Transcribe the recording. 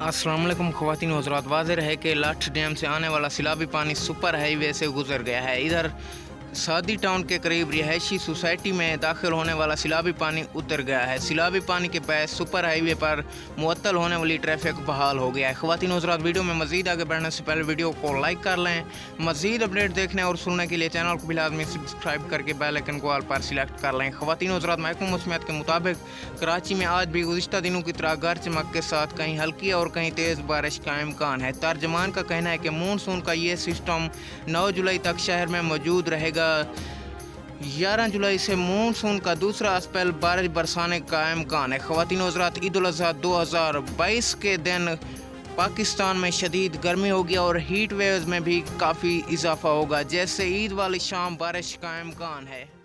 अस्सलाम वालेकुम ख़वातीन व हज़रात। वाज़ेह है कि लाठ डैम से आने वाला सैलाबी पानी सुपर हाईवे से गुजर गया है। इधर सादी टाउन के करीब रिहायशी सोसाइटी में दाखिल होने वाला सैलाबी पानी उतर गया है। सैलाबी पानी के पास सुपर हाईवे पर मुअत्तल होने वाली ट्रैफिक बहाल हो गया है। ख़वातीन व हज़रात, वीडियो में मज़ीद आगे बढ़ने से पहले वीडियो को लाइक कर लें। मज़ीद अपडेट देखने और सुनने के लिए चैनल को भी लाजमी सब्सक्राइब करके बेल आइकन को ऑल पर सिलेक्ट कर लें। ख़वातीन व हज़रात, महकमा मौसमियात के मुताबिक कराची में आज भी गुज़िश्ता दिनों की तरह गरज चमक के साथ कहीं हल्की और कहीं तेज़ बारिश का इम्कान है। तर्जमान का कहना है कि मानसून का ये सिस्टम 9 जुलाई तक शहर में मौजूद रहेगा। 11 जुलाई से मानसून का दूसरा स्पेल बारिश बरसाने का इम्कान है। ख़वातीन व हज़रात, ईद उल अज़हा 2022 के दिन पाकिस्तान में शदीद गर्मी होगी और हीट वेव्स में भी काफ़ी इजाफा होगा, जैसे ईद वाली शाम बारिश का इम्कान है।